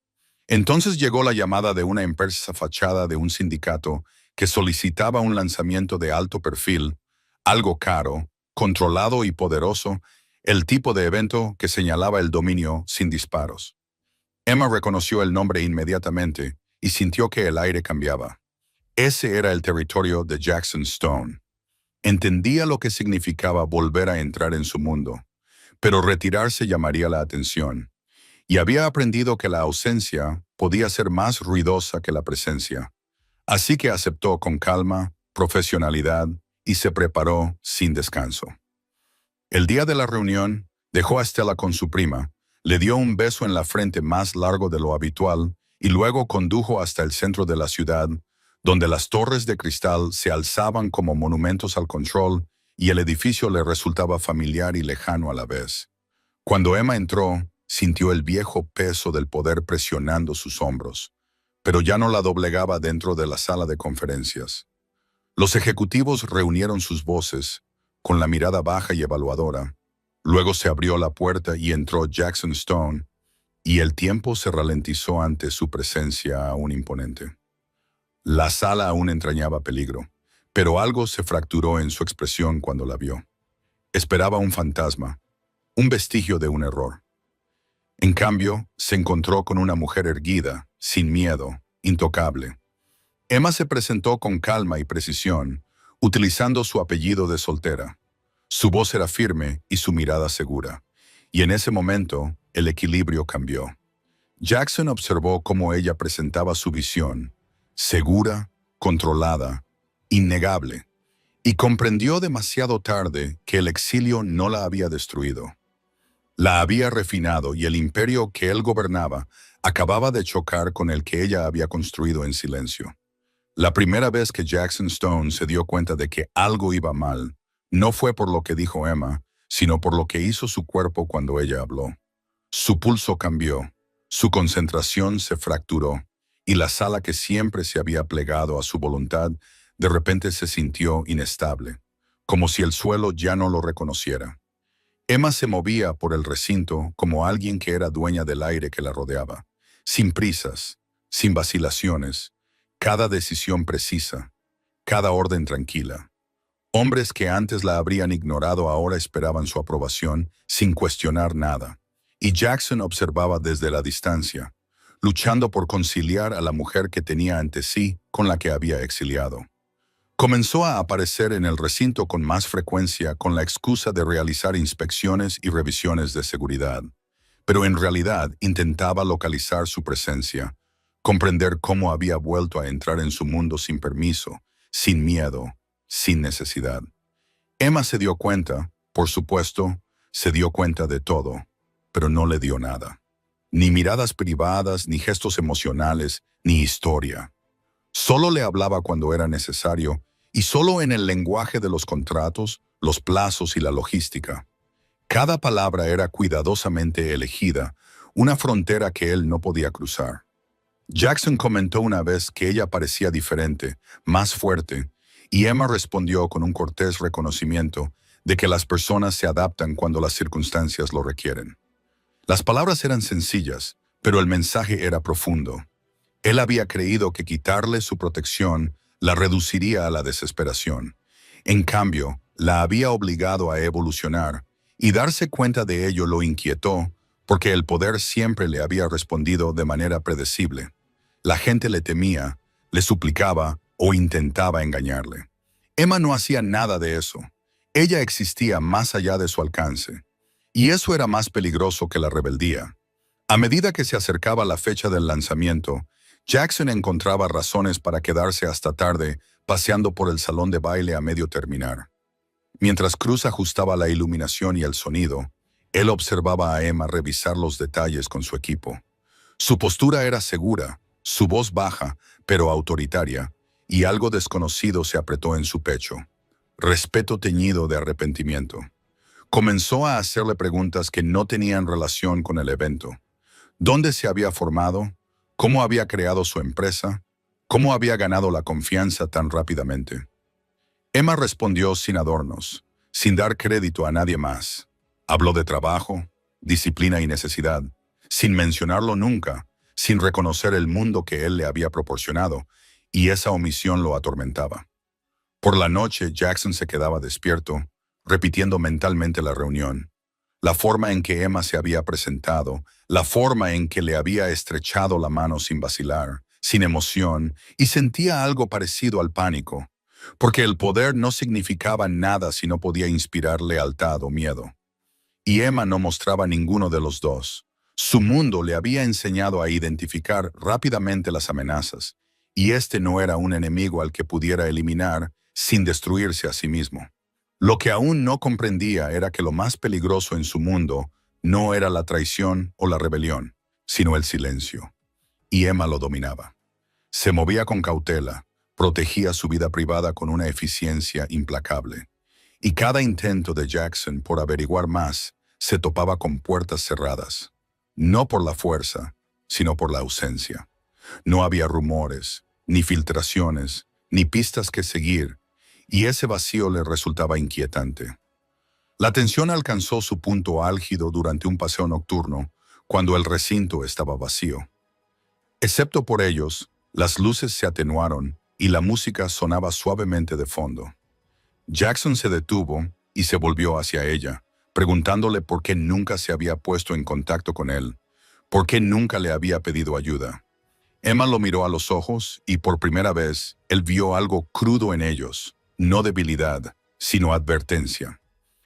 Entonces llegó la llamada de una empresa fachada de un sindicato que solicitaba un lanzamiento de alto perfil, algo caro, controlado y poderoso, el tipo de evento que señalaba el dominio sin disparos. Emma reconoció el nombre inmediatamente y sintió que el aire cambiaba. Ese era el territorio de Jackson Stone. Entendía lo que significaba volver a entrar en su mundo, pero retirarse llamaría la atención, y había aprendido que la ausencia podía ser más ruidosa que la presencia. Así que aceptó con calma, profesionalidad, y se preparó sin descanso. El día de la reunión, dejó a Stella con su prima, le dio un beso en la frente más largo de lo habitual y luego condujo hasta el centro de la ciudad, donde las torres de cristal se alzaban como monumentos al control y el edificio le resultaba familiar y lejano a la vez. Cuando Emma entró, sintió el viejo peso del poder presionando sus hombros, pero ya no la doblegaba dentro de la sala de conferencias. Los ejecutivos reunieron sus voces, con la mirada baja y evaluadora. Luego se abrió la puerta y entró Jackson Stone, y el tiempo se ralentizó ante su presencia aún imponente. La sala aún entrañaba peligro, pero algo se fracturó en su expresión cuando la vio. Esperaba un fantasma, un vestigio de un error. En cambio, se encontró con una mujer erguida, sin miedo, intocable. Emma se presentó con calma y precisión, utilizando su apellido de soltera. Su voz era firme y su mirada segura, y en ese momento el equilibrio cambió. Jackson observó cómo ella presentaba su visión, segura, controlada, innegable, y comprendió demasiado tarde que el exilio no la había destruido. La había refinado y el imperio que él gobernaba acababa de chocar con el que ella había construido en silencio. La primera vez que Jackson Stone se dio cuenta de que algo iba mal, no fue por lo que dijo Emma, sino por lo que hizo su cuerpo cuando ella habló. Su pulso cambió, su concentración se fracturó, y la sala que siempre se había plegado a su voluntad, de repente se sintió inestable, como si el suelo ya no lo reconociera. Emma se movía por el recinto como alguien que era dueña del aire que la rodeaba, sin prisas, sin vacilaciones, cada decisión precisa, cada orden tranquila. Hombres que antes la habrían ignorado ahora esperaban su aprobación sin cuestionar nada, y Jackson observaba desde la distancia, luchando por conciliar a la mujer que tenía ante sí con la que había exiliado. Comenzó a aparecer en el recinto con más frecuencia con la excusa de realizar inspecciones y revisiones de seguridad, pero en realidad intentaba localizar su presencia, comprender cómo había vuelto a entrar en su mundo sin permiso, sin miedo, sin necesidad. Emma se dio cuenta, por supuesto, se dio cuenta de todo, pero no le dio nada. Ni miradas privadas, ni gestos emocionales, ni historia. Solo le hablaba cuando era necesario, y solo en el lenguaje de los contratos, los plazos y la logística. Cada palabra era cuidadosamente elegida, una frontera que él no podía cruzar. Jackson comentó una vez que ella parecía diferente, más fuerte, y Emma respondió con un cortés reconocimiento de que las personas se adaptan cuando las circunstancias lo requieren. Las palabras eran sencillas, pero el mensaje era profundo. Él había creído que quitarle su protección la reduciría a la desesperación. En cambio, la había obligado a evolucionar, y darse cuenta de ello lo inquietó, porque el poder siempre le había respondido de manera predecible. La gente le temía, le suplicaba o intentaba engañarle. Emma no hacía nada de eso. Ella existía más allá de su alcance. Y eso era más peligroso que la rebeldía. A medida que se acercaba la fecha del lanzamiento, Jackson encontraba razones para quedarse hasta tarde paseando por el salón de baile a medio terminar. Mientras Cruz ajustaba la iluminación y el sonido, él observaba a Emma revisar los detalles con su equipo. Su postura era segura, su voz baja, pero autoritaria, y algo desconocido se apretó en su pecho. Respeto teñido de arrepentimiento. Comenzó a hacerle preguntas que no tenían relación con el evento. ¿Dónde se había formado? ¿Cómo había creado su empresa? ¿Cómo había ganado la confianza tan rápidamente? Emma respondió sin adornos, sin dar crédito a nadie más. Habló de trabajo, disciplina y necesidad, sin mencionarlo nunca, sin reconocer el mundo que él le había proporcionado, y esa omisión lo atormentaba. Por la noche, Jackson se quedaba despierto, repitiendo mentalmente la reunión. La forma en que Emma se había presentado, la forma en que le había estrechado la mano sin vacilar, sin emoción, y sentía algo parecido al pánico, porque el poder no significaba nada si no podía inspirar lealtad o miedo. y Emma no mostraba ninguno de los dos. Su mundo le había enseñado a identificar rápidamente las amenazas, y este no era un enemigo al que pudiera eliminar sin destruirse a sí mismo. Lo que aún no comprendía era que lo más peligroso en su mundo no era la traición o la rebelión, sino el silencio. Y Emma lo dominaba. Se movía con cautela, protegía su vida privada con una eficiencia implacable. Y cada intento de Jackson por averiguar más se topaba con puertas cerradas. No por la fuerza, sino por la ausencia. No había rumores, ni filtraciones, ni pistas que seguir, y ese vacío le resultaba inquietante. La tensión alcanzó su punto álgido durante un paseo nocturno, cuando el recinto estaba vacío. Excepto por ellos, las luces se atenuaron y la música sonaba suavemente de fondo. Jackson se detuvo y se volvió hacia ella, preguntándole por qué nunca se había puesto en contacto con él, por qué nunca le había pedido ayuda. Emma lo miró a los ojos y por primera vez él vio algo crudo en ellos, no debilidad, sino advertencia.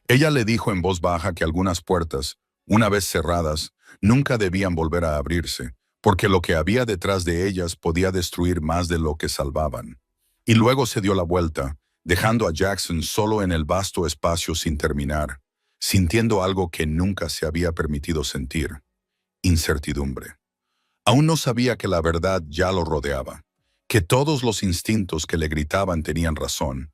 Ella le dijo en voz baja que algunas puertas, una vez cerradas, nunca debían volver a abrirse, porque lo que había detrás de ellas podía destruir más de lo que salvaban. Y luego se dio la vuelta, dejando a Jackson solo en el vasto espacio sin terminar, sintiendo algo que nunca se había permitido sentir: incertidumbre. Aún no sabía que la verdad ya lo rodeaba, que todos los instintos que le gritaban tenían razón,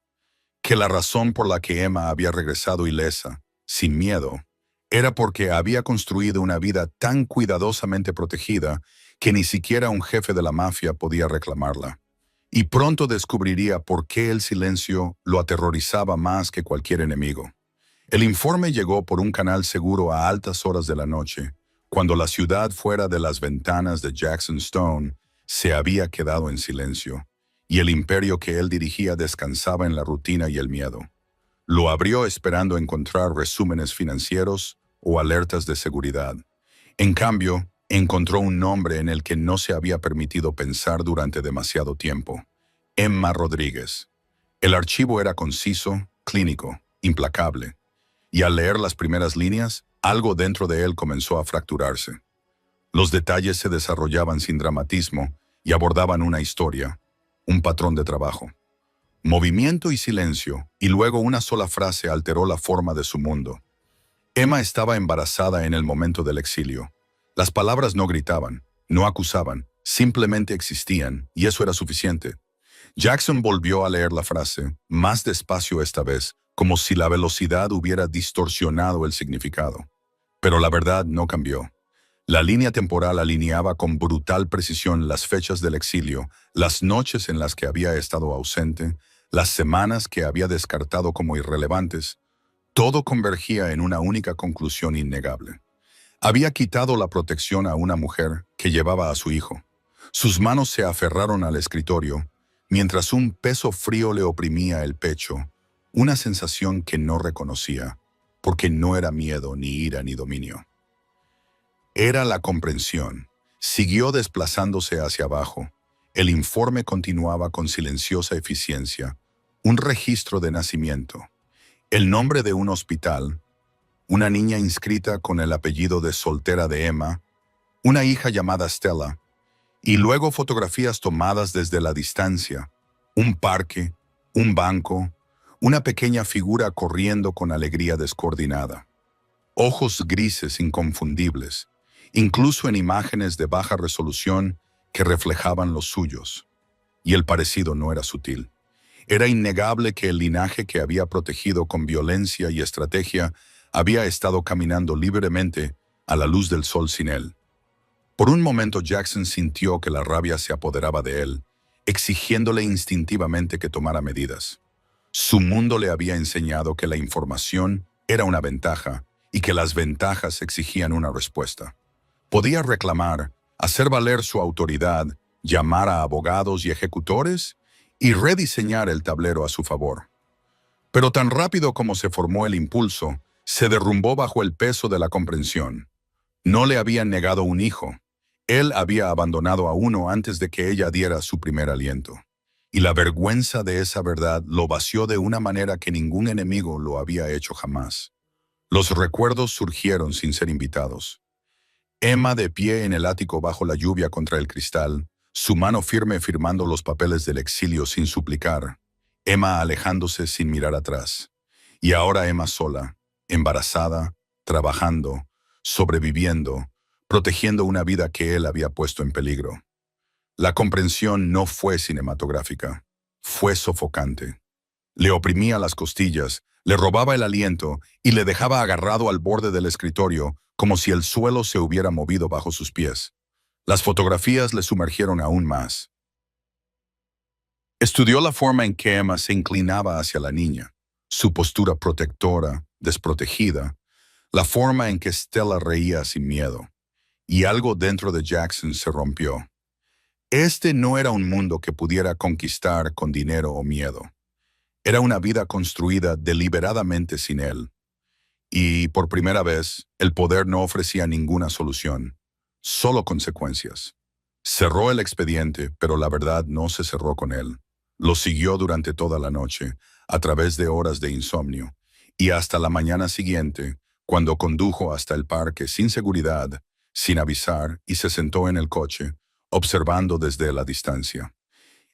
que la razón por la que Emma había regresado ilesa, sin miedo, era porque había construido una vida tan cuidadosamente protegida que ni siquiera un jefe de la mafia podía reclamarla. Y pronto descubriría por qué el silencio lo aterrorizaba más que cualquier enemigo. El informe llegó por un canal seguro a altas horas de la noche, cuando la ciudad fuera de las ventanas de Jackson Stone se había quedado en silencio, y el imperio que él dirigía descansaba en la rutina y el miedo. Lo abrió esperando encontrar resúmenes financieros o alertas de seguridad. En cambio, encontró un nombre en el que no se había permitido pensar durante demasiado tiempo: Emma Rodríguez. El archivo era conciso, clínico, implacable, y al leer las primeras líneas, algo dentro de él comenzó a fracturarse. Los detalles se desarrollaban sin dramatismo y abordaban una historia, un patrón de trabajo. Movimiento y silencio, y luego una sola frase alteró la forma de su mundo. Emma estaba embarazada en el momento del exilio. Las palabras no gritaban, no acusaban, simplemente existían, y eso era suficiente. Jackson volvió a leer la frase, más despacio esta vez, como si la velocidad hubiera distorsionado el significado. Pero la verdad no cambió. La línea temporal alineaba con brutal precisión las fechas del exilio, las noches en las que había estado ausente, las semanas que había descartado como irrelevantes. Todo convergía en una única conclusión innegable. Había quitado la protección a una mujer que llevaba a su hijo. Sus manos se aferraron al escritorio, mientras un peso frío le oprimía el pecho, una sensación que no reconocía, porque no era miedo, ni ira, ni dominio. Era la comprensión. Siguió desplazándose hacia abajo. El informe continuaba con silenciosa eficiencia. Un registro de nacimiento. El nombre de un hospital. Una niña inscrita con el apellido de soltera de Emma. Una hija llamada Stella. Y luego fotografías tomadas desde la distancia. Un parque, un banco, una pequeña figura corriendo con alegría descoordinada. Ojos grises inconfundibles, incluso en imágenes de baja resolución que reflejaban los suyos. Y el parecido no era sutil. Era innegable que el linaje que había protegido con violencia y estrategia había estado caminando libremente a la luz del sol sin él. Por un momento Jackson sintió que la rabia se apoderaba de él, exigiéndole instintivamente que tomara medidas. Su mundo le había enseñado que la información era una ventaja y que las ventajas exigían una respuesta. Podía reclamar, hacer valer su autoridad, llamar a abogados y ejecutores y rediseñar el tablero a su favor. Pero tan rápido como se formó el impulso, se derrumbó bajo el peso de la comprensión. No le habían negado un hijo. Él había abandonado a uno antes de que ella diera su primer aliento. Y la vergüenza de esa verdad lo vació de una manera que ningún enemigo lo había hecho jamás. Los recuerdos surgieron sin ser invitados. Emma de pie en el ático bajo la lluvia contra el cristal, su mano firme firmando los papeles del exilio sin suplicar. Emma alejándose sin mirar atrás. Y ahora Emma sola, embarazada, trabajando, sobreviviendo, protegiendo una vida que él había puesto en peligro. La comprensión no fue cinematográfica, fue sofocante. Le oprimía las costillas, le robaba el aliento y le dejaba agarrado al borde del escritorio como si el suelo se hubiera movido bajo sus pies. Las fotografías le sumergieron aún más. Estudió la forma en que Emma se inclinaba hacia la niña, su postura protectora, desprotegida, la forma en que Stella reía sin miedo. Y algo dentro de Jackson se rompió. Este no era un mundo que pudiera conquistar con dinero o miedo. Era una vida construida deliberadamente sin él. Y, por primera vez, el poder no ofrecía ninguna solución, solo consecuencias. Cerró el expediente, pero la verdad no se cerró con él. Lo siguió durante toda la noche, a través de horas de insomnio, y hasta la mañana siguiente, cuando condujo hasta el parque sin seguridad, sin avisar, y se sentó en el coche, observando desde la distancia.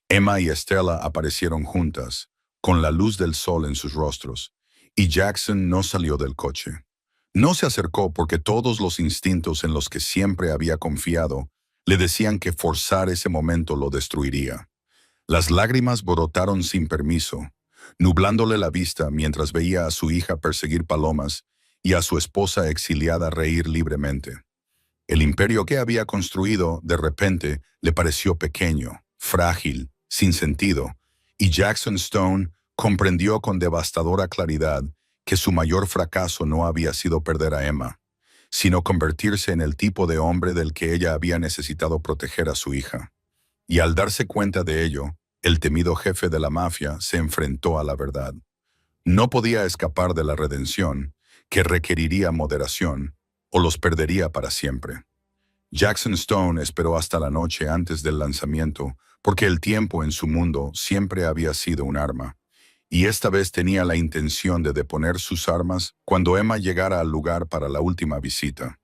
Emma y Stella aparecieron juntas, con la luz del sol en sus rostros, y Jackson no salió del coche. No se acercó porque todos los instintos en los que siempre había confiado le decían que forzar ese momento lo destruiría. Las lágrimas brotaron sin permiso, nublándole la vista mientras veía a su hija perseguir palomas y a su esposa exiliada reír libremente. El imperio que había construido, de repente, le pareció pequeño, frágil, sin sentido, y Jackson Stone comprendió con devastadora claridad que su mayor fracaso no había sido perder a Emma, sino convertirse en el tipo de hombre del que ella había necesitado proteger a su hija. Y al darse cuenta de ello, el temido jefe de la mafia se enfrentó a la verdad. No podía escapar de la redención, que requeriría moderación, o los perdería para siempre. Jackson Stone esperó hasta la noche antes del lanzamiento, porque el tiempo en su mundo siempre había sido un arma, y esta vez tenía la intención de deponer sus armas cuando Emma llegara al lugar para la última visita.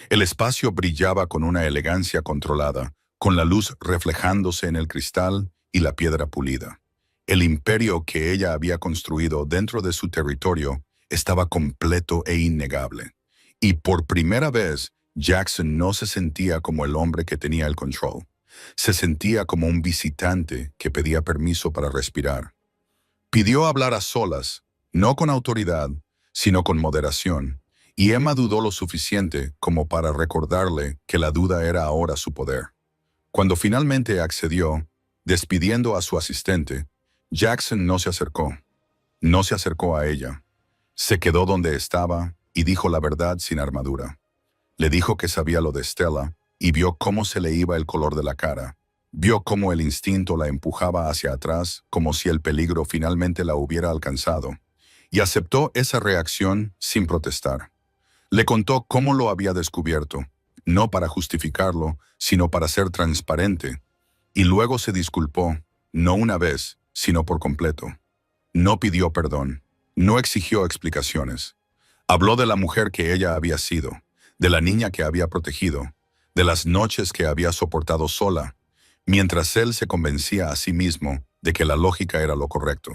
El espacio brillaba con una elegancia controlada, con la luz reflejándose en el cristal y la piedra pulida. El imperio que ella había construido dentro de su territorio estaba completo e innegable. Y por primera vez, Jackson no se sentía como el hombre que tenía el control. Se sentía como un visitante que pedía permiso para respirar. Pidió hablar a solas, no con autoridad, sino con moderación, y Emma dudó lo suficiente como para recordarle que la duda era ahora su poder. Cuando finalmente accedió, despidiendo a su asistente, Jackson no se acercó. No se acercó a ella. Se quedó donde estaba y dijo la verdad sin armadura. Le dijo que sabía lo de Stella y vio cómo se le iba el color de la cara. Vio cómo el instinto la empujaba hacia atrás, como si el peligro finalmente la hubiera alcanzado, y aceptó esa reacción sin protestar. Le contó cómo lo había descubierto, no para justificarlo, sino para ser transparente, y luego se disculpó, no una vez, sino por completo. No pidió perdón, no exigió explicaciones. Habló de la mujer que ella había sido, de la niña que había protegido, de las noches que había soportado sola, mientras él se convencía a sí mismo de que la lógica era lo correcto.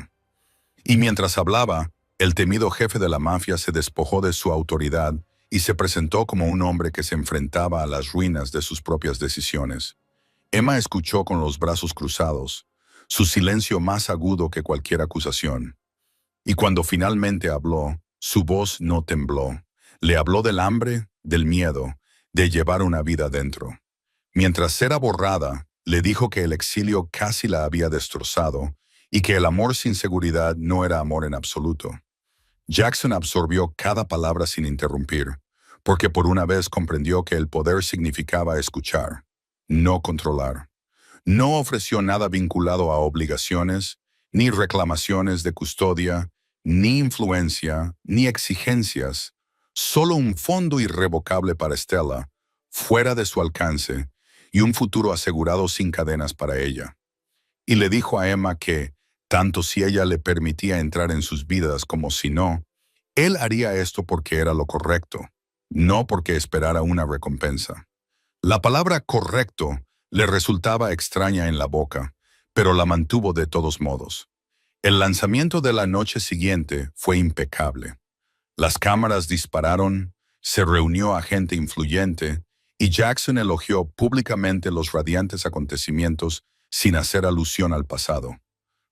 Y mientras hablaba, el temido jefe de la mafia se despojó de su autoridad y se presentó como un hombre que se enfrentaba a las ruinas de sus propias decisiones. Emma escuchó con los brazos cruzados, su silencio más agudo que cualquier acusación. Y cuando finalmente habló, su voz no tembló. Le habló del hambre, del miedo, de llevar una vida dentro. Mientras era borrada, le dijo que el exilio casi la había destrozado y que el amor sin seguridad no era amor en absoluto. Jackson absorbió cada palabra sin interrumpir, porque por una vez comprendió que el poder significaba escuchar, no controlar. No ofreció nada vinculado a obligaciones, ni reclamaciones de custodia, ni influencia, ni exigencias, solo un fondo irrevocable para Stella, fuera de su alcance, y un futuro asegurado sin cadenas para ella. Y le dijo a Emma que, tanto si ella le permitía entrar en sus vidas como si no, Él haría esto porque era lo correcto, no porque esperara una recompensa. La palabra correcto le resultaba extraña en la boca, pero la mantuvo de todos modos. El lanzamiento de la noche siguiente fue impecable. Las cámaras dispararon, se reunió a gente influyente y Jackson elogió públicamente los radiantes acontecimientos sin hacer alusión al pasado.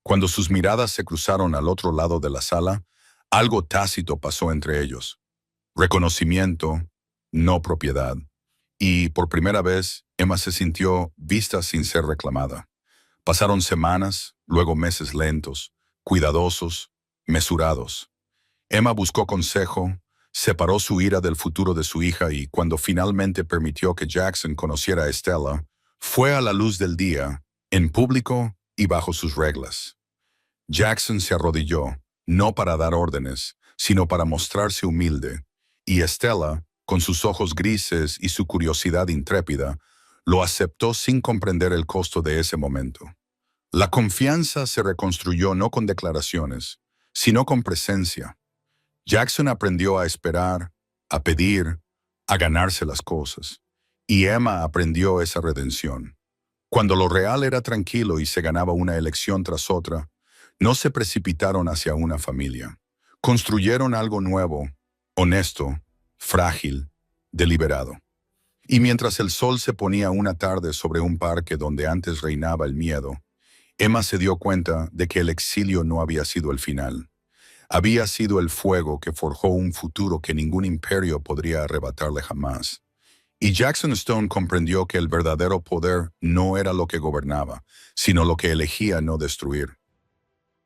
Cuando sus miradas se cruzaron al otro lado de la sala, algo tácito pasó entre ellos. Reconocimiento, no propiedad. Y por primera vez, Emma se sintió vista sin ser reclamada. Pasaron semanas, luego meses lentos, cuidadosos, mesurados. Emma buscó consejo, separó su ira del futuro de su hija y cuando finalmente permitió que Jackson conociera a Estela, fue a la luz del día, en público y bajo sus reglas. Jackson se arrodilló, no para dar órdenes, sino para mostrarse humilde, y Estela, con sus ojos grises y su curiosidad intrépida, lo aceptó sin comprender el costo de ese momento. La confianza se reconstruyó no con declaraciones, sino con presencia. Jackson aprendió a esperar, a pedir, a ganarse las cosas, y Emma aprendió esa redención. Cuando lo real era tranquilo y se ganaba una elección tras otra, no se precipitaron hacia una familia. Construyeron algo nuevo, honesto, frágil, deliberado. Y mientras el sol se ponía una tarde sobre un parque donde antes reinaba el miedo, Emma se dio cuenta de que el exilio no había sido el final. Había sido el fuego que forjó un futuro que ningún imperio podría arrebatarle jamás. Y Jackson Stone comprendió que el verdadero poder no era lo que gobernaba, sino lo que elegía no destruir.